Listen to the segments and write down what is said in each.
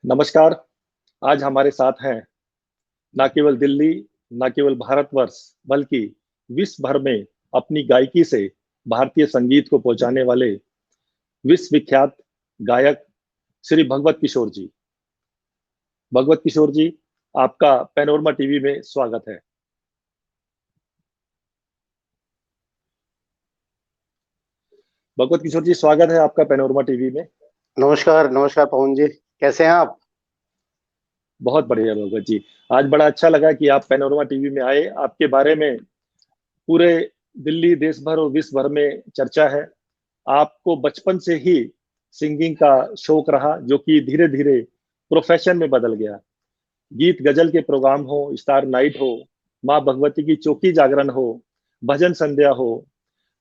नमस्कार। आज हमारे साथ हैं न केवल दिल्ली, न केवल भारतवर्ष, बल्कि विश्व भर में अपनी गायकी से भारतीय संगीत को पहुंचाने वाले विश्व विख्यात गायक श्री भगवत किशोर जी। भगवत किशोर जी, आपका पैनोरमा टीवी में स्वागत है। भगवत किशोर जी, स्वागत है आपका पैनोरमा टीवी में। नमस्कार। नमस्कार पवन जी, कैसे हैं आप? बहुत बढ़िया भगवत जी। आज बड़ा अच्छा लगा कि आप पैनोरमा टीवी में आए। आपके बारे में पूरे दिल्ली, देश भर और विश्व भर में चर्चा है। आपको बचपन से ही सिंगिंग का शौक रहा, जो कि धीरे धीरे प्रोफेशन में बदल गया। गीत गजल के प्रोग्राम हो, स्टार नाइट हो, माँ भगवती की चौकी जागरण हो, भजन संध्या हो,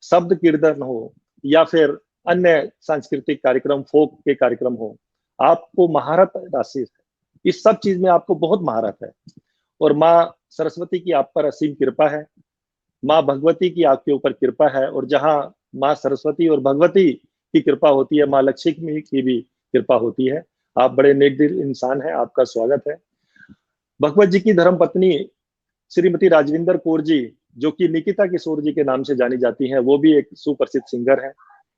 शब्द कीर्तन हो, या फिर अन्य सांस्कृतिक कार्यक्रम, फोक के कार्यक्रम हो, आपको महारत राशि है। इस सब चीज में आपको बहुत महारत है और माँ सरस्वती की आप पर असीम कृपा है। माँ भगवती की आपके ऊपर कृपा है, और जहाँ माँ सरस्वती और भगवती की कृपा होती है, माँ लक्ष्मी की भी कृपा होती है। आप बड़े नेक दिल इंसान हैं, आपका स्वागत है। भगवत जी की धर्मपत्नी श्रीमती राजविंदर कौर जी, जो कि निकिता किशोर जी के नाम से जानी जाती हैं, वो भी एक सुप्रसिद्ध सिंगर हैं।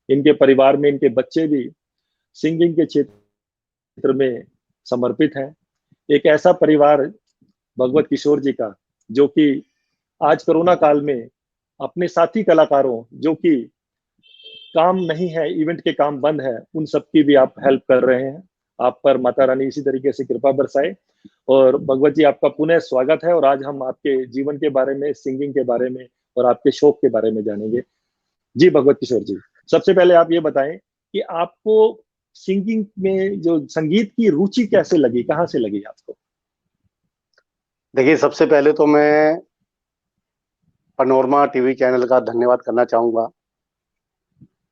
इनके परिवार में इनके बच्चे भी सिंगिंग के क्षेत्र में समर्पित हैं। एक ऐसा परिवार भगवत किशोर जी का, जो कि आज कोरोना काल में अपने साथी कलाकारों, जो कि काम नहीं है, इवेंट के काम बंद है, उन सबकी भी आप हेल्प कर रहे हैं। आप पर माता रानी इसी तरीके से कृपा बरसाए। और भगवत जी, आपका पुनः स्वागत है। और आज हम आपके जीवन के बारे में, सिंगिंग के बारे में और आपके शौक के बारे में जानेंगे। जी भगवत किशोर जी, सबसे पहले आप ये बताएं कि आपको सिंगिंग में जो संगीत की रुचि कैसे लगी, कहाँ से लगी आपको? देखिए, सबसे पहले तो मैं पैनोरमा टीवी चैनल का धन्यवाद करना चाहूँगा,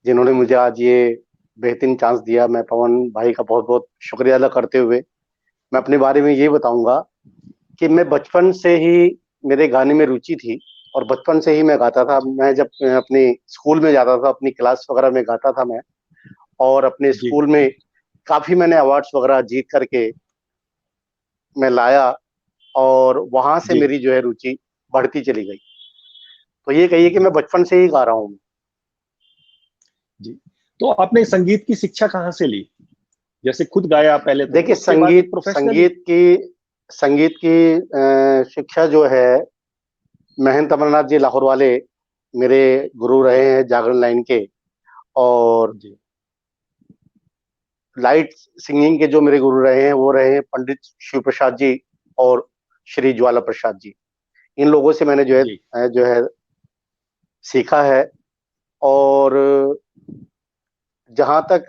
जिन्होंने मुझे आज ये बेहतरीन चांस दिया। मैं पवन भाई का बहुत बहुत शुक्रिया अदा करते हुए मैं अपने बारे में ये बताऊंगा कि मैं बचपन से ही, मेरे गाने में रुचि थी और बचपन से ही मैं गाता था। मैं जब अपने स्कूल में जाता था, अपनी क्लास वगैरह में गाता था मैं, और अपने जी स्कूल में काफ़ी मैंने अवार्ड्स वगैरह जीत करके मैं लाया, और वहाँ से जी मेरी जो है रुचि बढ़ती चली गई। तो ये कहिए कि मैं बचपन से ही गा रहा हूँ। जी। तो आपने संगीत की शिक्षा कहाँ से ली? जैसे खुद गाया पहले, तो देखिए, उसके बाद संगीत प्रोफेशनली। संगीत की शिक्षा जो है, महंत अमरनाथ जी लाहौर वाले मेरे गुरु रहे हैं जागरण लाइन के। और जी लाइट सिंगिंग के जो मेरे गुरु रहे हैं, वो रहे हैं पंडित शिव प्रसाद जी और श्री ज्वाला प्रसाद जी। इन लोगों से मैंने जी जो है सीखा है। और जहाँ तक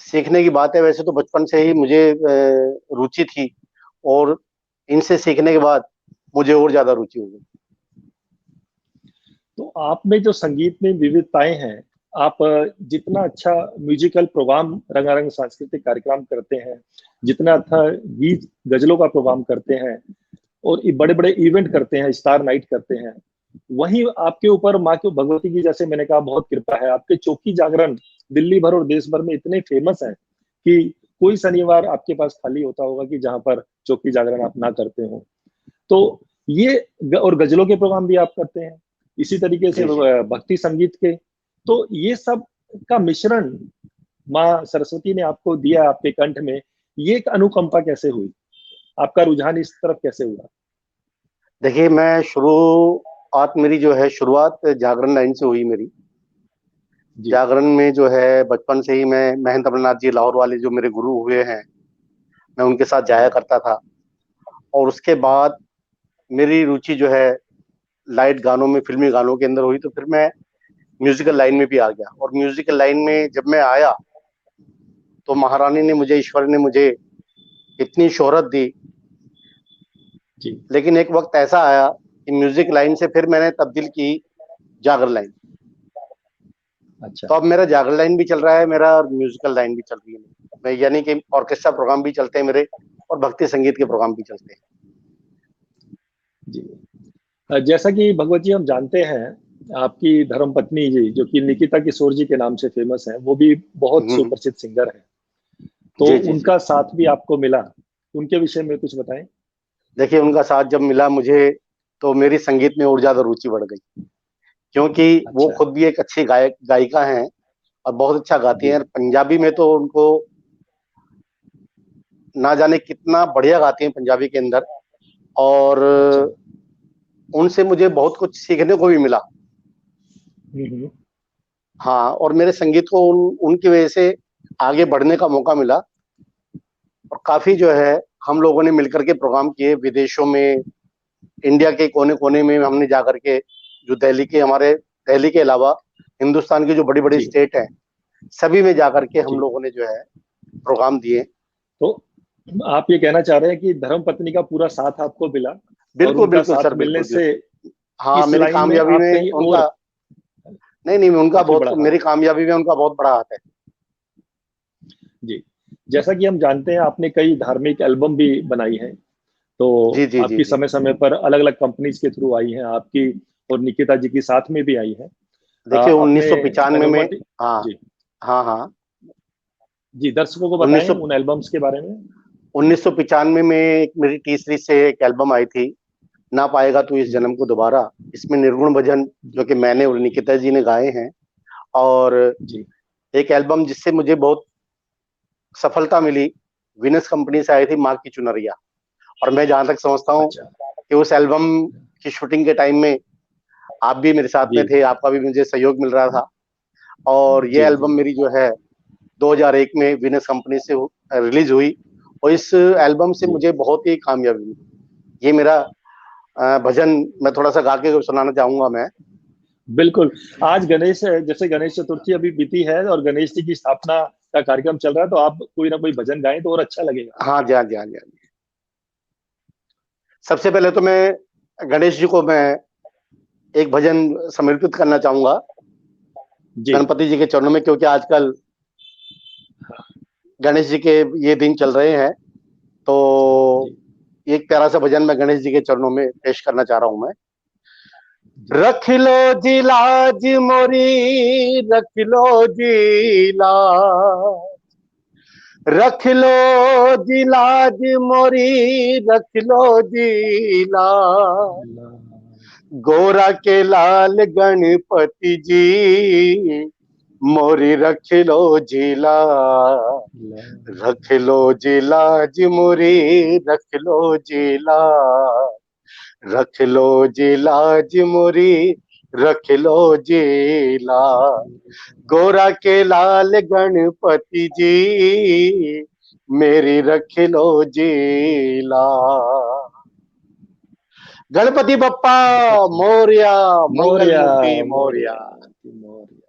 सीखने की बात है, वैसे तो बचपन से ही मुझे रुचि थी, और इनसे सीखने के बाद मुझे और ज्यादा रुचि हो गई। तो आप में जो संगीत में विविधताएं हैं, आप जितना अच्छा म्यूजिकल प्रोग्राम, रंगारंग सांस्कृतिक कार्यक्रम करते हैं, जितना अच्छा गीत गजलों का प्रोग्राम करते हैं, और बड़े बड़े इवेंट करते हैं, स्टार नाइट करते हैं, वहीं आपके ऊपर माँ की भगवती की, जैसे मैंने कहा, बहुत कृपा है। आपके चौकी जागरण दिल्ली भर और देश भर में इतने फेमस है कि कोई शनिवार आपके पास खाली होता होगा कि जहां पर चौकी जागरण आप ना करते हो। तो ये और गजलों के प्रोग्राम भी आप करते हैं, इसी तरीके से जी जी। भक्ति संगीत के। तो ये सब का मिश्रण माँ सरस्वती ने आपको दिया आपके कंठ में। ये एक अनुकंपा कैसे हुई? आपका रुझान इस तरफ कैसे हुआ? देखिए, मेरी जो है शुरुआत जागरण लाइन से हुई मेरी। जी जागरण में जो है बचपन से ही मैं, महंत अमरनाथ जी लाहौर वाले जो मेरे गुरु हुए हैं, मैं उनके साथ जाया करता था। और उसके बाद मेरी रुचि जो है लाइट गानों में, फिल्मी गानों के अंदर हुई। तो फिर मैं म्यूजिकल लाइन में भी आ गया, और म्यूजिकल लाइन में जब मैं आया तो महारानी ने मुझे, ईश्वर ने मुझे इतनी शोहरत दी। जी। लेकिन एक वक्त ऐसा आया कि म्यूजिक लाइन से फिर मैंने तब्दील की जागर लाइन। अच्छा। तो अब मेरा जागर लाइन भी चल रहा है मेरा, और म्यूजिकल लाइन भी चल रही है मैं, यानी कि ऑर्केस्ट्रा प्रोग्राम भी चलते हैं मेरे, और भक्ति संगीत के प्रोग्राम भी चलते हैं। जी। जैसा कि भगवत जी हम जानते हैं, आपकी धर्मपत्नी जी, जो कि निकिता किशोर जी के नाम से फेमस है, वो भी बहुत हम्म। सुप्रसिद्ध सिंगर है। तो जी जी जी। उनका साथ भी आपको मिला, उनके विषय में कुछ बताएं। देखिए, उनका साथ जब मिला मुझे, तो मेरी संगीत में और ज्यादा रुचि बढ़ गई, क्योंकि वो अच्छा। खुद भी एक अच्छी गायिका हैं और बहुत अच्छा गाती जी। हैं। पंजाबी में तो उनको ना जाने कितना बढ़िया गाती हैं पंजाबी के अंदर। और अच्छा। उनसे मुझे बहुत कुछ सीखने को भी मिला। हम्म। हाँ, और मेरे संगीत को उनकी वजह से आगे बढ़ने का मौका मिला। और काफी जो है, हम लोगों ने मिलकर के प्रोग्राम किए विदेशों में, इंडिया के कोने कोने में हमने जाकर के, जो दिल्ली के अलावा हिंदुस्तान की जो बड़ी बड़ी जी। स्टेट है, सभी में जाकर के हम जी। लोगों ने जो है प्रोग्राम दिए। तो आप ये कहना चाह रहे हैं कि धर्म पत्नी का पूरा साथ आपको मिला, और बिल्कुल उनका बिल्कुल साथ सर, मिलने बिल्कुल से बिल्कुल। हाँ, इस मेरी लाइन में कामयाबी आप में कहीं उनका, और नहीं नहीं, उनका काफी बहुत, बड़ा हाथ मेरी है। कामयाबी में उनका बहुत बड़ा हाथ है। जी। जैसा कि हम जानते हैं, आपने कई धार्मिक एल्बम भी बनाई हैं, तो जी जी जी आपकी जी। समय समय पर अलग अलग कंपनीज के थ्रू आई हैं आपकी, और निकिता जी की साथ में भी आई है। देखिए, अपने 1995 पैनोरमा में। हाँ जी। हाँ हाँ। जी, दर्शकों को उन्नीस बताएं सौ उन एल्बम्स के बारे में। 1995 में एक मेरी टी सीरीज से एक एल्बम आई थी, ना पाएगा तू इस जी। जन्म को दोबारा। इसमें निर्गुण भजन जो जी। कि मैंने और निकिता जी ने गाए हैं। और जी। एक एल्बम जिससे मुझे बहुत सफलता मिली, विनस कंपनी से आई थी, माँ की चुनरिया। और मैं जहां तक समझता हूँ अच्छा। कि उस एल्बम की शूटिंग के टाइम में आप भी मेरे साथ में जी। थे, आपका भी मुझे सहयोग मिल रहा था। और ये जी। एल्बम जी। मेरी जो है 2001 में विनस कंपनी से रिलीज हुई। और इस एल्बम से जी। मुझे बहुत ही कामयाबी मिली। ये मेरा भजन मैं थोड़ा सा गा के सुनाना चाहूंगा मैं। बिल्कुल। आज गणेश, जैसे गणेश चतुर्थी अभी बीती है और गणेश जी की स्थापना का कार्यक्रम चल रहा है, तो आप कोई ना कोई भजन गाएं तो और अच्छा लगेगा। हाँ जी, हाँ जी, हाँ जी, हाँ जी। सबसे पहले तो मैं गणेश जी को मैं एक भजन समर्पित करना चाहूंगा, जी। गणपति जी के चरणों में, क्योंकि आजकल गणेश जी के ये दिन चल रहे हैं। तो जी। एक प्यारा सा भजन मैं गणेश जी के चरणों में पेश करना चाह रहा हूं मैं। जी। रख लो जी लाज मोरी, रख लो जी लाज, रख लो जी लाज मोरी, रख लो जी लाज। गोरा के लाल गणपति जी, मोरी रख लो जी लाज, रख लो जी लाज मोरी, रख लो जी लाज, रख लो जी लाज मोरी, रख लो जी लाज। गोरा के लाल गणपति जी, मेरी रख लो जी लाज। गणपति बप्पा बहुत सुंदर। मोरया, मंगल मोरिया। मूर्ति मोरया। मोरिया। मोरिया।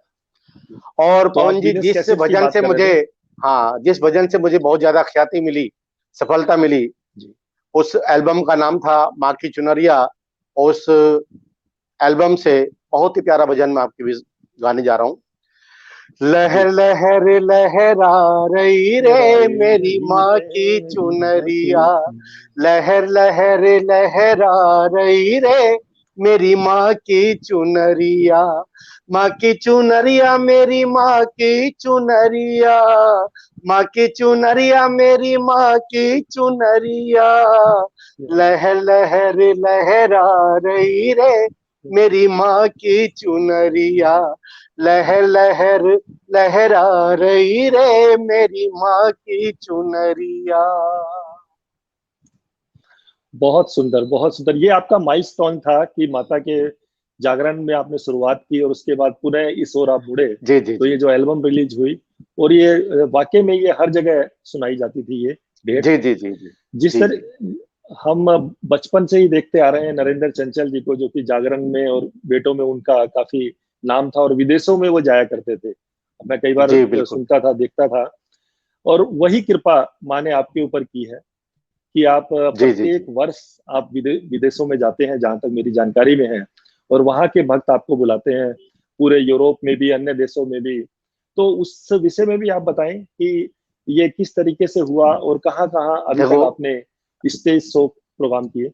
और तो आप पवन जी, वीनस जिस कैसेट्स की भजन बात से कर मुझे, रहे थे। हाँ, जिस भजन से मुझे बहुत ज्यादा ख्याति मिली, सफलता मिली, जी। उस एल्बम का नाम था माँ की चुनरिया। उस एल्बम से बहुत ही प्यारा भजन मैं आपके बीच गाने जा रहा हूँ। जी। लहर लहर लहरा रही रे मेरी रही माँ रे की माँ की। चुनरिया, लहर लहर लहरा रही रे मेरी माँ की चुनरिया, माँ की चुनरिया मेरी माँ की चुनरिया, माँ की चुनरिया मेरी माँ की चुनरिया, लहर लहर लहरा रही रे मेरी माँ की चुनरिया, लहर लहर लहरा रही रे मेरी माँ की चुनरिया। बहुत सुंदर, बहुत सुंदर। ये आपका माइलस्टोन था कि माता के जागरण में आपने शुरुआत की और उसके बाद पुनः इस ओर आप मुड़े। जी जी तो जी ये जो एल्बम रिलीज हुई, और ये वाकई में ये हर जगह सुनाई जाती थी ये भेंट। जी जी जी जी जिस जी जी। तरह हम बचपन से ही देखते आ रहे हैं नरेंद्र चंचल जी को, जो कि जागरण में और बेटों में उनका काफी नाम था, और विदेशों में वो जाया करते थे। मैं कई बार जी बिल्कुल। सुनता था, देखता था। और वही कृपा माँ ने आपके ऊपर की है कि आप जी जी प्रत्येक जी वर्ष आप विदेशों में जाते हैं, जहां तक मेरी जानकारी में है, और वहां के भक्त आपको बुलाते हैं, पूरे यूरोप में भी, अन्य देशों में भी। तो उस विषय में भी आप बताएं कि ये किस तरीके से हुआ और कहाँ कहाँ अभी तक देखो, आपने स्टेज शो प्रोग्राम किए।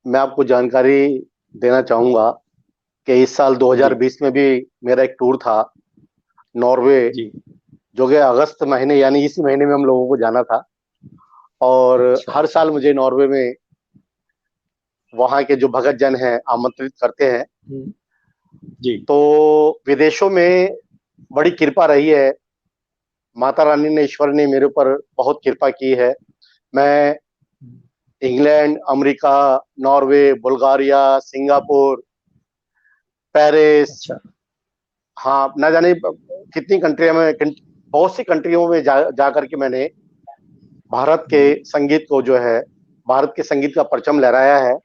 मैं आपको जानकारी देना चाहूंगा कि इस साल जी। 2020 में भी मेरा एक टूर था, नॉर्वे, जी। जो कि अगस्त महीने यानी इसी महीने में हम लोगों को जाना था। और अच्छा हर अच्छा। साल मुझे नॉर्वे में वहाँ के जो भगत जन हैं आमंत्रित करते हैं। हम्म, जी। तो विदेशों में बड़ी कृपा रही है, माता रानी ने, ईश्वर ने मेरे ऊपर बहुत कृपा की है। मैं हम्म, England, America, Norway, Bulgaria, Singapore, Paris, अच्छा। हाँ न जाने कितनी कंट्रियों में, बहुत सी कंट्रियों में जा करके मैंने भारत के हम्म, संगीत को जो है, भारत के संगीत का परचम लहराया है।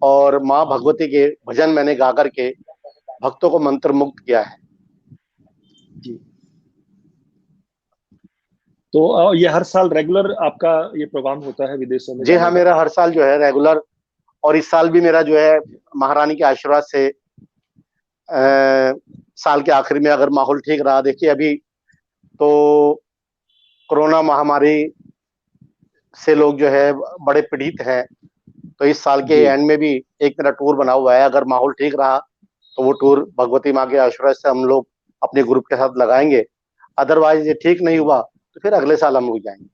और माँ जी भगवती के भजन मैंने गा करके भक्तों को मंत्र मुग्ध किया है। जी। तो ये हर साल रेगुलर आपका ये प्रोग्राम होता है विदेशों में जी हाँ, जाने का? मेरा हर साल जो है रेगुलर, और इस साल भी मेरा जो है महारानी के आशीर्वाद से साल के आखिर में अगर माहौल ठीक रहा, देखिए अभी तो कोरोना महामारी से लोग जो है बड़े पीड़ित हैं। तो इस साल के जी एंड में भी एक मेरा टूर बना हुआ है, अगर माहौल ठीक रहा तो वो टूर भगवती माँ के आशीर्वाद से हम लोग अपने ग्रुप के साथ लगाएंगे। अदरवाइज ये ठीक नहीं हुआ तो फिर अगले साल हम लोग जाएंगे।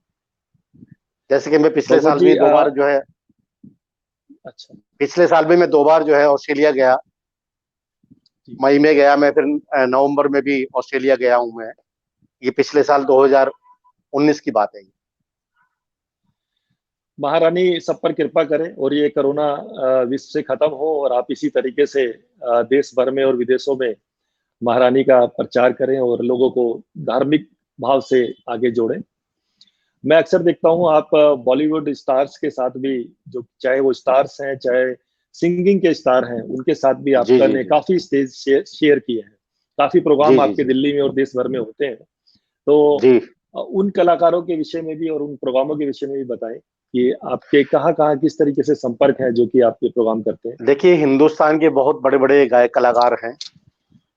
जैसे कि मैं भगवत जी अच्छा पिछले साल भी मैं 2 बार जो है ऑस्ट्रेलिया गया। जी। मई में गया मैं, फिर नवंबर में भी ऑस्ट्रेलिया गया हूँ मैं। ये पिछले साल 2019 की बात है। महारानी सब पर कृपा करे और ये कोरोना विश्व से खत्म हो और आप इसी तरीके से देश भर में और विदेशों में महारानी का प्रचार करें और लोगों को धार्मिक भाव से आगे जोड़ें। मैं अक्सर देखता हूँ आप बॉलीवुड स्टार्स के साथ भी, जो चाहे वो स्टार्स हैं चाहे सिंगिंग के स्टार हैं, उनके साथ भी जी आपका जी ने जी काफी स्टेज शेयर किए हैं। काफी जी प्रोग्राम जी आपके जी दिल्ली में और देश भर में होते हैं। तो जी। उन कलाकारों के विषय में भी और उन प्रोग्रामों के विषय में भी बताएं कि आपके कहाँ कहाँ किस तरीके से संपर्क है जो कि आप ये प्रोग्राम करते हैं। देखिए, हिंदुस्तान के बहुत बड़े बड़े गायक कलाकार हैं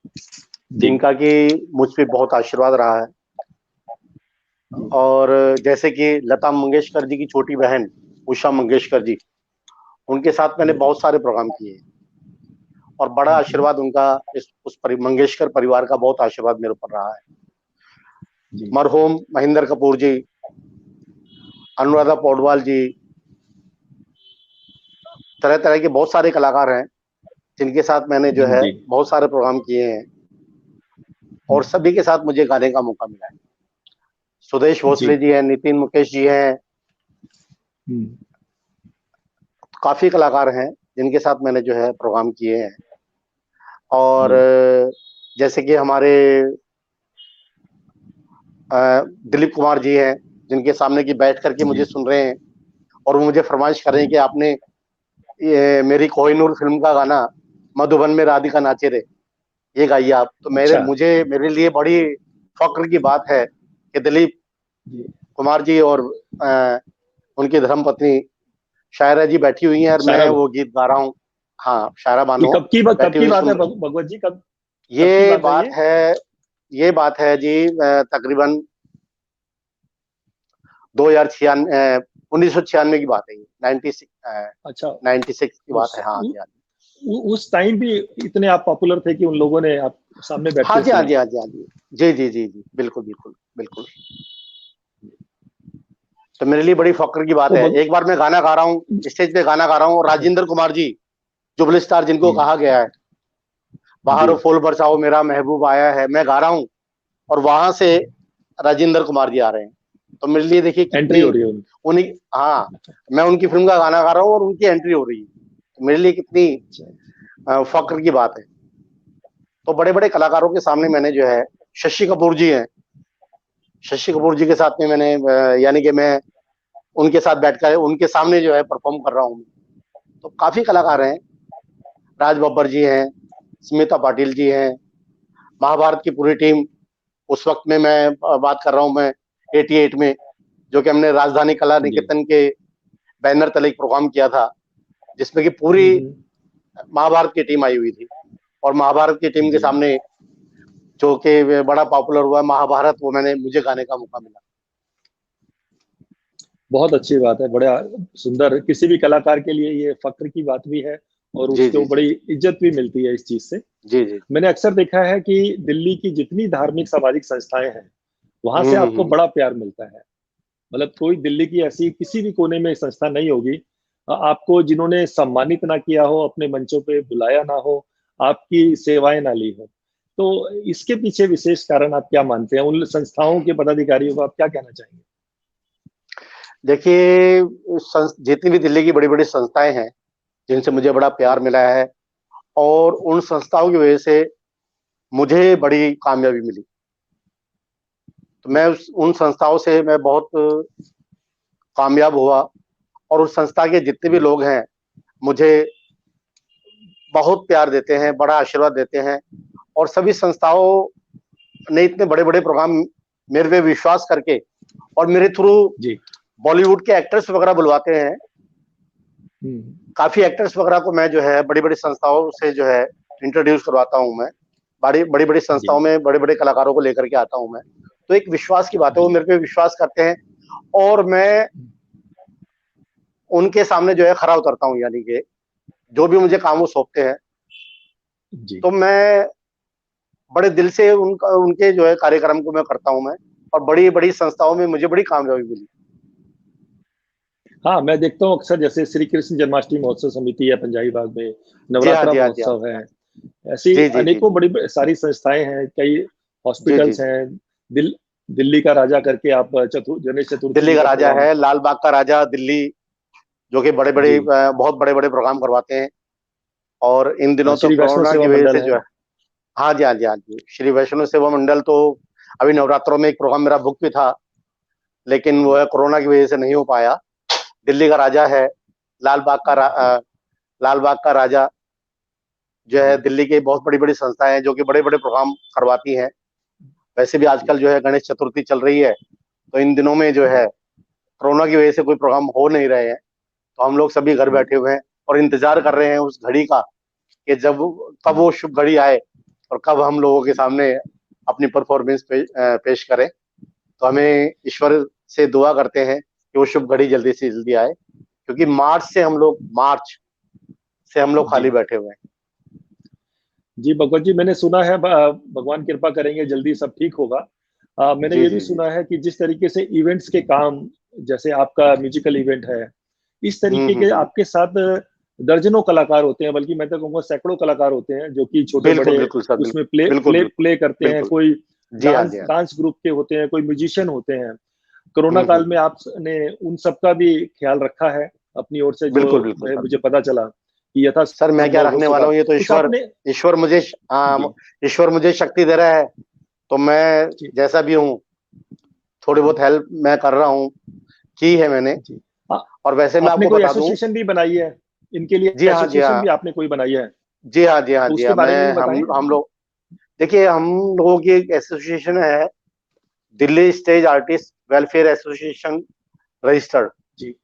जी जिनका कि मुझ पे बहुत आशीर्वाद रहा है। जी। और जैसे कि लता मंगेशकर जी की छोटी बहन उषा मंगेशकर जी, उनके साथ मैंने बहुत सारे प्रोग्राम किए हैं। और बड़ा हम्म, आशीर्वाद उनका, मंगेशकर परिवार का बहुत आशीर्वाद मेरे ऊपर रहा है। जी मरहूम महेंद्र कपूर जी, अनुराधा पौडवाल जी, तरह तरह के बहुत सारे कलाकार हैं जिनके साथ मैंने जो है जी। बहुत सारे प्रोग्राम किए हैं। और हम्म, सभी के साथ मुझे गाने का मौका मिला है। सुदेश जी। भोसले जी हैं, नितिन मुकेश जी हैं, हम्म, काफी कलाकार हैं जिनके साथ मैंने जो है प्रोग्राम किए हैं। और जी जैसे कि हमारे दिलीप कुमार जी हैं, जिनके सामने की बैठ करके जी। मुझे सुन रहे हैं। और वो मुझे फरमाइश कर रहे हैं कि आपने ये मेरी कोहिनूर फिल्म का गाना मधुबन में राधिका नाचे रे, ये गाइए आप। तो अच्छा। मेरे लिए बड़ी फक्र की बात है कि दिलीप जी। कुमार जी और अ, उनकी धर्मपत्नी शायरा जी बैठी हुई हैं और मैं शायरा, वो गीत गा रहा हूँ। हाँ, शायरा ये बानो कब बैठी की हुई बात है सुन। भगवत जी? कब कब की ये बात है बात ये? है ये बात है जी, तकरीबन 2096, 1996 की बात है ये, अच्छा। 96 की बात उस है। हाँ उ, जी, हाँ जी। उस टाइम भी इतने आप पॉपुलर थे कि उन लोगों ने आप सामने बैठ हाँ के जी, हाँ सुना? जी, हाँ जी, हाँ जी। जी जी जी जी, बिल्कुल बिल्कुल बिल्कुल। तो मेरे लिए बड़ी फक्र की बात तो है। एक बार मैं गाना गा रहा हूँ, स्टेज पे गाना गा रहा हूँ, और राजेंद्र कुमार जी, जुबली स्टार जिनको जी कहा गया है, जी। बाहर फूल बरसाओ मेरा महबूब आया है, मैं गा रहा हूँ। और वहां से राजेंद्र कुमार जी आ रहे हैं। तो मेरे लिए देखिए एंट्री कितनी हो रही है उनकी। उन्हीं, हाँ, मैं उनकी फिल्म का गाना गा रहा हूँ और उनकी एंट्री हो रही है। तो मेरे लिए कितनी अच्छा। फक्र की बात है। तो बड़े बड़े कलाकारों के सामने मैंने जो है, शशि कपूर जी हैं, शशि कपूर जी के साथ में मैंने यानी कि मैं उनके साथ बैठकर उनके सामने जो है परफॉर्म कर रहा हूँ। तो काफी कलाकार हैं, राज बब्बर जी हैं, स्मिता पाटिल जी हैं, महाभारत की पूरी टीम। उस वक्त में मैं बात कर रहा हूँ मैं 88 में, जो कि हमने राजधानी कला जी। निकेतन के बैनर तले एक प्रोग्राम किया था, जिसमें कि पूरी हम्म, महाभारत की टीम आई हुई थी। और महाभारत की टीम के जी। सामने जो कि बड़ा पॉपुलर हुआ महाभारत, वो मुझे गाने का मौका मिला। बहुत अच्छी बात है, बड़ा सुंदर। किसी भी कलाकार के लिए ये फक्र की बात भी है और जी उसको जी जी बड़ी इज्जत भी मिलती है इस चीज से। जी जी मैंने अक्सर देखा है कि दिल्ली की जितनी धार्मिक सामाजिक संस्थाएं हैं वहां से आपको बड़ा प्यार मिलता है। मतलब कोई दिल्ली की ऐसी किसी भी कोने में संस्था नहीं होगी आपको जिन्होंने सम्मानित ना किया हो, अपने मंचों पे बुलाया ना हो, आपकी सेवाएं ना ली हो। तो इसके पीछे विशेष कारण आप क्या मानते हैं? उन संस्थाओं के पदाधिकारियों को आप क्या कहना चाहेंगे? देखिए, जितनी भी दिल्ली की बड़ी बड़ी संस्थाएं हैं जिनसे मुझे बड़ा प्यार मिला है, और उन संस्थाओं की वजह से मुझे बड़ी कामयाबी मिली। तो मैं उन संस्थाओं से मैं बहुत कामयाब हुआ, और उस संस्था के जितने भी लोग हैं मुझे बहुत प्यार देते हैं, बड़ा आशीर्वाद देते हैं। और सभी संस्थाओं ने इतने बड़े बड़े प्रोग्राम मेरे पे विश्वास करके और मेरे थ्रू जी। बॉलीवुड के एक्टर्स वगैरह बुलवाते हैं। काफी एक्टर्स वगैरह को मैं जो है बड़ी बड़ी संस्थाओं से जो है इंट्रोड्यूस करवाता हूँ। मैं बड़ी बड़ी संस्थाओं में बड़े बड़े कलाकारों को लेकर के आता हूँ मैं। तो एक विश्वास की बात है, वो मेरे पे विश्वास करते हैं और मैं उनके सामने जो है खरा उतरता हूँ। यानी कि जो भी मुझे काम वो सौंपते हैं तो मैं बड़े दिल से उनके जो है कार्यक्रम को मैं करता हूँ मैं, और बड़ी बड़ी संस्थाओं में मुझे बड़ी कामयाबी मिली। हाँ, मैं देखता हूँ अक्सर, जैसे श्री कृष्ण जन्माष्टमी महोत्सव समिति है पंजाबी बाग में, जी हाँ, नवरात्रा जी हाँ, जी हाँ, महोत्सव है, ऐसी जी जी जी अनेकों बड़ी सारी संस्थाएं हैं, कई जी जी हॉस्पिटल्स जी। हैं। दिल्ली का राजा करके आप गणेश चतुर्थी दिल्ली का का राजा प्रोग्राम। है, लाल बाग का राजा दिल्ली, जो कि बड़े बड़े जी। बहुत बड़े बड़े प्रोग्राम करवाते हैं। और इन दिनों तो श्री वैष्णव कोरोना की सेवा वजह मंडल से है। जो है, हाँ जी, हाँ जी, हाँ जी, श्री वैष्णव सेवा मंडल तो अभी नवरात्रों में एक प्रोग्राम मेरा बुक भी था, लेकिन वो है कोरोना की वजह से नहीं हो पाया। दिल्ली का राजा है, लाल बाग का लाल बाग का राजा जो है, दिल्ली की बहुत बड़ी बड़ी संस्थाएं हैं जो कि बड़े बड़े प्रोग्राम करवाती हैं। वैसे भी आजकल जो है गणेश चतुर्थी चल रही है, तो इन दिनों में जो है कोरोना की वजह से कोई प्रोग्राम हो नहीं रहे हैं, तो हम लोग सभी घर बैठे हुए हैं और इंतजार कर रहे हैं उस घड़ी का कि जब कब वो शुभ घड़ी आए और कब हम लोगों के सामने अपनी परफॉर्मेंस पेश करें। तो हमें ईश्वर से दुआ करते हैं कि वो शुभ घड़ी जल्दी से जल्दी आए, क्योंकि मार्च से हम लोग जी खाली बैठे हुए हैं। जी भगवत जी, मैंने सुना है भगवान कृपा करेंगे जल्दी सब ठीक होगा। मैंने जी ये भी जी जी। सुना है कि जिस तरीके से इवेंट्स के काम, जैसे आपका म्यूजिकल इवेंट है, इस तरीके के हम्म। आपके साथ दर्जनों कलाकार होते हैं, बल्कि मैं तो कहूँगा सैकड़ों कलाकार होते हैं जो कि छोटे बिल्कुल बड़े बिल्कुल सर, उसमें बिल्कुल बिल्कुल प्ले करते हैं। बिल्कुल। कोई जी हाँ, डांस जी हाँ। डांस ग्रुप के होते हैं, कोई म्यूजिशियन होते हैं। कोरोना काल में आपने उन सबका भी ख्याल रखा है अपनी ओर से, जो बिल्कुल बिल्कुल सर। मुझे पता चला कि सर मैं क्या यथासंभव हो रखने वाला सका हूँ, ये तो कुछ ईश्वर आपने। ईश्वर मुझे जी ईश्वर मुझे शक्ति दे रहा है। तो मैं जी जैसा भी हूँ, थोड़ी बहुत हेल्प मैं कर रहा हूँ, की है मैंने। जी। आ, और वैसे मैं आपने आपको कोई बता दूं, एसोसिएशन भी बनाई है इनके लिए? जी हाँ, जी एसोसिएशन हाँ, भी आपने कोई बनाई है? जी हाँ, जी हाँ, तो जी उसके हाँ, बारे में भी मैं बताएं। हम लोग, देखिए हम लोगों की एक एसोसिएशन है, Delhi stage artist welfare association registered. जी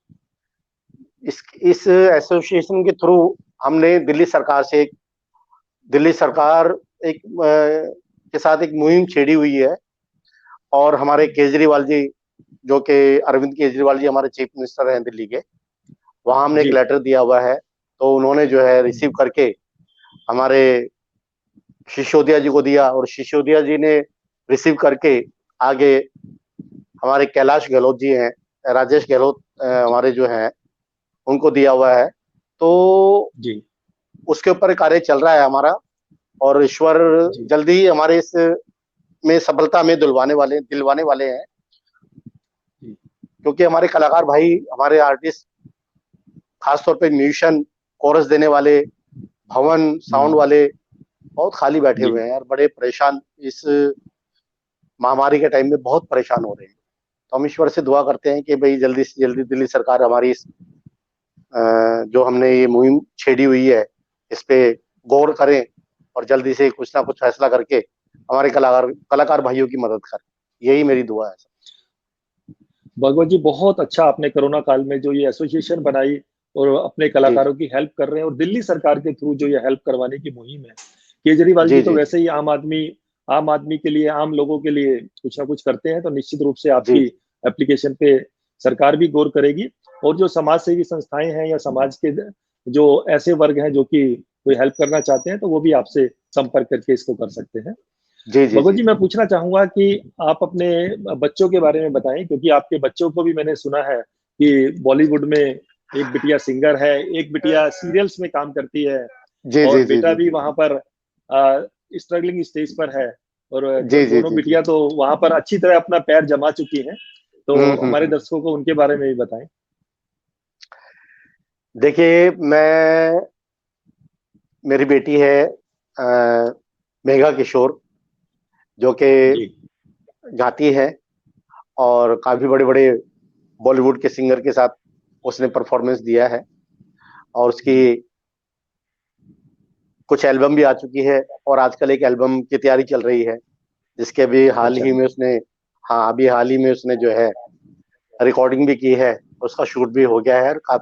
इस एसोसिएशन के थ्रू हमने दिल्ली सरकार के साथ एक मुहिम छेड़ी हुई है। और हमारे केजरीवाल जी, जो कि अरविंद केजरीवाल जी हमारे चीफ मिनिस्टर हैं दिल्ली के, वहां हमने एक जी लेटर दिया हुआ है। तो उन्होंने जो है रिसीव करके हमारे सिसोदिया जी को दिया, और सिसोदिया जी ने रिसीव करके आगे हमारे कैलाश गहलोत जी हैं, राजेश गहलोत हमारे जो हैं, उनको दिया हुआ है। तो जी उसके ऊपर कार्य चल रहा है हमारा, और ईश्वर जी जल्दी ही हमारे इस में सफलता में दिलवाने वाले हैं। जी क्योंकि हमारे कलाकार भाई, हमारे आर्टिस्ट, खासतौर पे म्यूजिशियन, कोरस देने वाले, भवन साउंड वाले बहुत खाली बैठे जी। हुए हैं यार, बड़े परेशान, इस महामारी के टाइम में बहुत परेशान हो रहे हैं। तो हम ईश्वर से दुआ करते हैं कि भाई जल्दी से जल्दी दिल्ली सरकार हमारी इस जो हमने ये मुहिम छेड़ी हुई है, इस पे गौर करें और जल्दी से कुछ ना कुछ फैसला करके हमारे कलाकार कलाकार भाइयों की मदद करें। यही मेरी दुआ है। भगवत जी, बहुत अच्छा आपने कोरोना काल में जो ये एसोसिएशन बनाई और अपने जी जी कलाकारों की हेल्प कर रहे हैं, और दिल्ली सरकार के थ्रू जो ये हेल्प करवाने की मुहिम है। केजरीवाल जी जी तो जी वैसे ही आम आदमी के लिए, आम लोगों के लिए कुछ ना कुछ करते हैं, तो निश्चित रूप से जी आपकी एप्लीकेशन पे सरकार भी गौर करेगी। और जो समाज सेवी संस्थाएं हैं या समाज के जो ऐसे वर्ग हैं जो कि कोई हेल्प करना चाहते हैं, तो वो भी आपसे संपर्क करके इसको कर सकते हैं। जी जी भगवत जी जी, मैं पूछना चाहूंगा कि आप अपने बच्चों के बारे में बताएं, क्योंकि आपके बच्चों को भी मैंने सुना है कि बॉलीवुड में एक बिटिया सिंगर है, एक बिटिया सीरियल्स में काम करती है, जी जी और जी बेटा जी भी जी वहां पर स्ट्रगलिंग स्टेज पर है। और जी जी दोनों जी जी। बिटिया तो वहां पर अच्छी तरह अपना पैर जमा चुकी हैं। तो हमारे हम्म। दर्शकों को उनके बारे में भी बताएं। देखिए, मैं मेरी बेटी है मेघा किशोर, जो कि जी। गाती है और काफी बड़े बड़े बॉलीवुड के सिंगर के साथ उसने परफॉर्मेंस दिया है। और उसकी जी। कुछ एल्बम भी आ चुकी है, और आजकल एक एल्बम की तैयारी चल रही है, जिसके अभी हाल अच्छा। ही में उसने, हाँ अभी हाल ही में उसने जो है रिकॉर्डिंग भी की है, उसका शूट भी हो गया है, और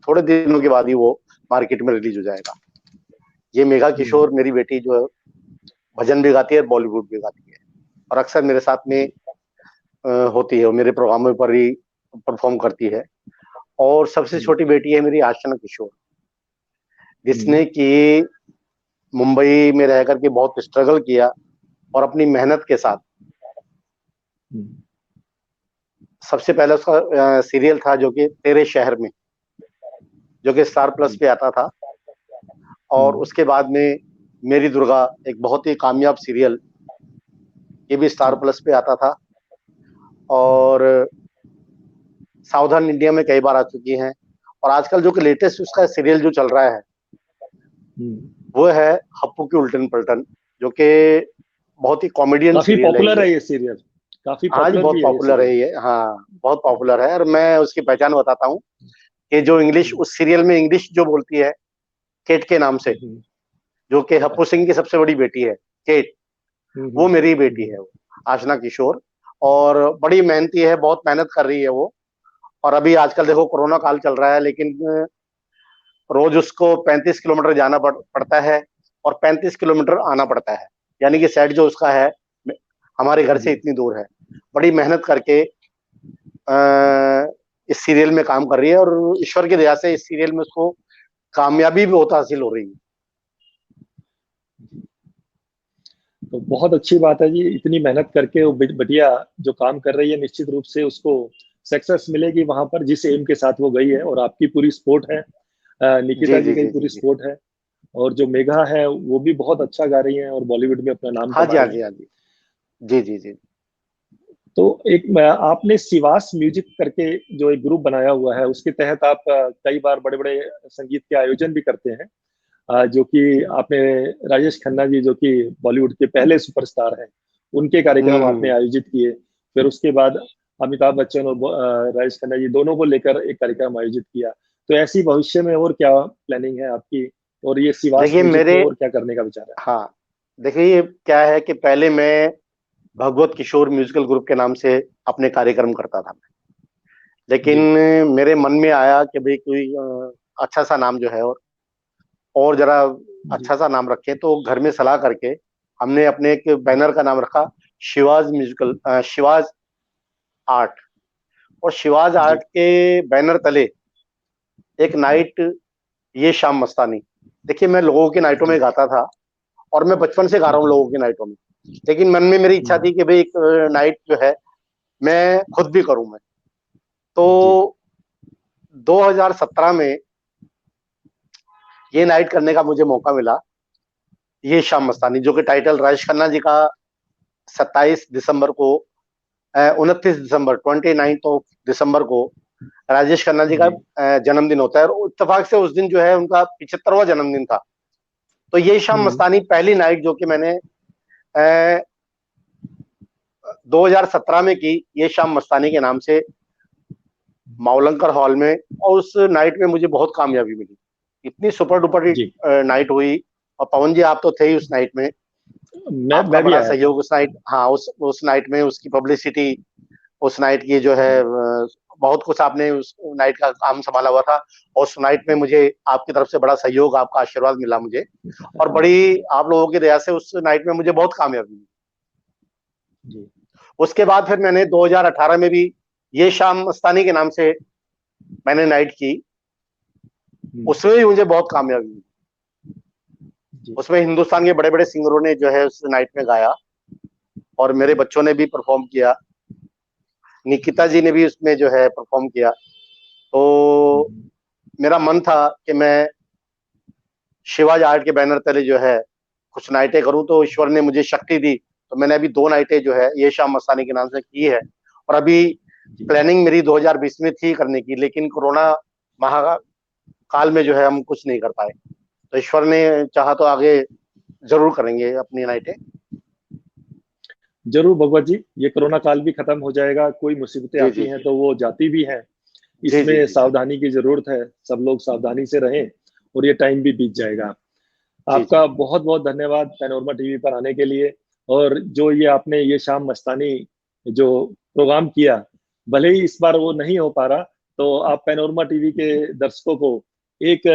थोड़े दिनों के बाद ही वो मार्केट में रिलीज हो जाएगा। ये मेघा हम्म। किशोर मेरी बेटी जो है भजन भी गाती है और बॉलीवुड भी गाती है, और अक्सर मेरे साथ में जी। होती है, वो मेरे प्रोग्रामों पर ही परफॉर्म करती है। और सबसे हम्म। छोटी बेटी है मेरी आशना किशोर, हम्म। जिसने कि मुंबई में रह करके बहुत स्ट्रगल किया, और अपनी मेहनत के साथ हम्म। सबसे पहले उसका सीरियल था जो कि तेरे शहर में, जो कि स्टार प्लस जी। पे आता था। और हम्म। उसके बाद में मेरी दुर्गा, एक बहुत ही कामयाब सीरियल, ये भी स्टार हम्म। प्लस पे आता था। हम्म। और सावधान इंडिया में कई बार आ चुकी हैं। और आजकल जो कि लेटेस्ट उसका सीरियल जो चल रहा है, हम्म। वो है हप्पू की उल्टन पलटन, जो कि बहुत ही कॉमेडियन काफी सीरियल है पॉपुलर ये। है ये सीरियल। काफी हाँ जी, पॉपुलर बहुत भी है ये पॉपुलर सीरियल। है ये, हाँ बहुत पॉपुलर है। और मैं उसकी पहचान बताता हूँ कि जो इंग्लिश हम्म। उस सीरियल में इंग्लिश जो बोलती है केट के नाम से, हम्म। जो कि हप्पू अच्छा। सिंह की सबसे बड़ी बेटी है, केट, हम्म। वो मेरी बेटी हम्म। है वो, आशना किशोर। और बड़ी मेहनती है, बहुत मेहनत कर रही है वो। और अभी आजकल देखो कोरोना काल चल रहा है, लेकिन रोज उसको 35 किलोमीटर जाना पड़ता है, और 35 किलोमीटर आना पड़ता है। यानी कि सेट जो उसका है हमारे घर से जी। इतनी दूर है। बड़ी मेहनत करके इस सीरियल में काम कर रही है, और ईश्वर की दया से इस सीरियल में उसको कामयाबी भी बहुत हासिल हो रही है। तो बहुत अच्छी बात है जी, इतनी मेहनत करके वो बिटिया जो काम कर रही है, निश्चित रूप से उसको सक्सेस मिलेगी वहां पर जिस एम के साथ वो गई है। और आपकी पूरी सपोर्ट है, निकिता जी जी जी की जी जी पूरी जी। सपोर्ट है। और जो मेघा है वो भी बहुत अच्छा गा रही हैं और बॉलीवुड में अपना नाम हाँ कमा जी हाँ रही जी हैं। हाँ जी। जी जी जी। तो एक आपने सिवास म्यूजिक करके जो एक ग्रुप बनाया हुआ है, उसके तहत आप कई बार बड़े बड़े संगीत के आयोजन भी करते हैं। जो कि आपने राजेश खन्ना जी, जो कि बॉलीवुड के पहले सुपरस्टार हैं, उनके कार्यक्रम आपने हम्म। आयोजित किए। फिर उसके बाद अमिताभ बच्चन और राजेश खन्ना जी दोनों को लेकर एक कार्यक्रम आयोजित किया। तो ऐसी भविष्य में और क्या प्लानिंग है आपकी, और ये सिवास देखिए म्यूजिक मेरे, में और क्या करने का विचार है? हाँ देखिए ये क्या है कि पहले मैं भगवत किशोर म्यूजिकल ग्रुप के नाम से अपने कार्यक्रम करता था। लेकिन जी। मेरे मन में आया कि भाई कोई अच्छा सा नाम जो है, और जरा जी। अच्छा सा नाम रखें। तो घर में सलाह करके हमने अपने एक बैनर का नाम रखा शिवाज म्यूजिकल, शिवाज आर्ट। और शिवाज जी। आर्ट के बैनर तले एक नाइट, ये शाम मस्तानी। देखिए मैं लोगों की नाइटों में जी। गाता था, और मैं बचपन से गा रहा हूँ लोगों की नाइटों में। लेकिन मन में मेरी इच्छा हम्म। थी कि भाई एक नाइट जो है मैं खुद भी करूं मैं। तो जी। 2017 में ये नाइट करने का मुझे मौका मिला, ये शाम मस्तानी, जो कि टाइटल राजेश खन्ना जी का 27 दिसंबर को, 29 दिसंबर, 29 ऑफ दिसंबर को राजेश खन्ना जी का जी। जन्मदिन होता है, और इत्तेफाक से उस दिन जो है उनका 75वां जन्मदिन था। तो ये शाम हम्म। मस्तानी पहली नाइट जो कि मैंने 2017 में की, ये शाम मस्तानी के नाम से मावलंकर हॉल में। और उस नाइट में मुझे बहुत कामयाबी मिली, इतनी सुपर डुपर जी। नाइट हुई। और पवन जी आप तो थे ही उस नाइट में, आपका मैं भी बड़ा आया था। सहयोग उस नाइट, हाँ उस नाइट में, उसकी पब्लिसिटी, उस नाइट की जो है जी। बहुत कुछ आपने उस नाइट का काम संभाला हुआ था। और उस नाइट में मुझे आपकी तरफ से बड़ा सहयोग, आपका आशीर्वाद मिला मुझे, और बड़ी आप लोगों की दया से उस नाइट में मुझे बहुत कामयाबी मिली। जी। उसके बाद फिर मैंने 2018 में भी ये शाम मस्तानी के नाम से मैंने नाइट की, हम्म। उसमें भी मुझे बहुत कामयाबी मिली। जी। उसमें हिंदुस्तान के बड़े बड़े सिंगरों ने जो है उस नाइट में गाया। और मेरे बच्चों ने भी परफॉर्म किया, निकिता जी ने भी उसमें जो है परफॉर्म किया। तो मेरा मन था कि मैं शिवाज आर्ट के बैनर तले जो है कुछ नाइटें करूं, तो ईश्वर ने मुझे शक्ति दी, तो मैंने अभी 2 नाइटें जो है ये शाम मस्तानी के नाम से की है। और अभी प्लानिंग मेरी 2020 में थी करने की, लेकिन कोरोना महाकाल में जो है हम कुछ नहीं कर पाए। तो ईश्वर ने चाहा तो आगे जरूर करेंगे अपनी नाइटें। जरूर भगवत जी, ये कोरोना काल भी खत्म हो जाएगा, कोई मुसीबतें जी आती जी हैं जी तो वो जाती भी हैं। जी जी इसमें जी जी सावधानी की जरूरत है, सब लोग सावधानी से रहें और ये टाइम भी बीत जाएगा। जी जी। आपका बहुत बहुत धन्यवाद पैनोरमा टीवी पर आने के लिए। और जो ये आपने ये शाम मस्तानी जो प्रोग्राम किया, भले ही इस बार वो नहीं हो पा रहा, तो आप पैनोरमा टीवी के दर्शकों को एक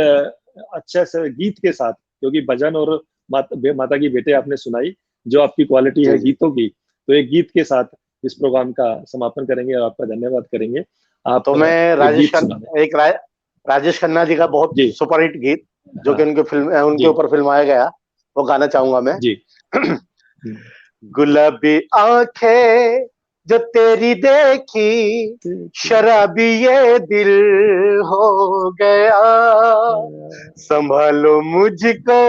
अच्छे से गीत के साथ, क्योंकि भजन और माता की बेटे आपने सुनाई, जो आपकी क्वालिटी जी है जी। गीतों की, तो एक गीत के साथ इस प्रोग्राम का समापन करेंगे और आपका धन्यवाद करेंगे। आप तो मैं एक गीत सुना दें। राजेश खन्ना जी का बहुत जी। सुपरहिट गीत, जो कि हाँ। उनके जी। ऊपर फिल्माया गया, वो गाना चाहूंगा मैं। जी। हम्म। गुलाबी आंखें जो तेरी देखी, शराबी ये दिल हो गया, संभालो मुझको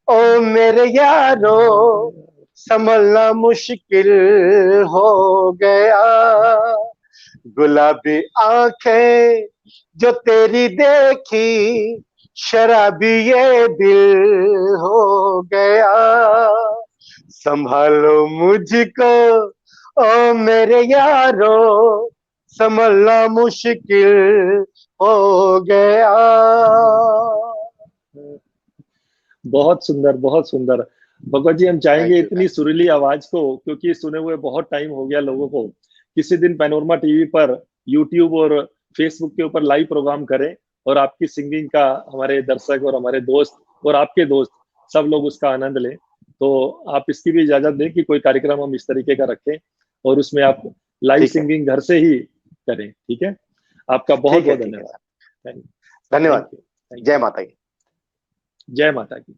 ओ मेरे यारो, संभलना मुश्किल हो गया। गुलाबी आंखें जो तेरी देखी, शराबी ये दिल हो गया, संभालो मुझको ओ मेरे यारो, संभलना मुश्किल हो गया। बहुत सुंदर, बहुत सुंदर। भगवत जी, हम चाहेंगे थैंक यू इतनी थैंक सुरीली आवाज को, क्योंकि सुने हुए बहुत टाइम हो गया लोगों को, किसी दिन पैनोरमा टीवी पर यूट्यूब और फेसबुक के ऊपर लाइव प्रोग्राम करें और आपकी सिंगिंग का हमारे दर्शक और हमारे दोस्त और आपके दोस्त सब लोग उसका आनंद लें। तो आप इसकी भी इजाजत दें कि कोई कार्यक्रम हम इस तरीके का रखें और उसमें आप लाइव ठीक है सिंगिंग घर से ही करें। ठीक है। आपका बहुत बहुत ठीक है धन्यवाद। सर। थैंक धन्यवाद। Thank you. थैंक जय यू। माता की। जय माता की।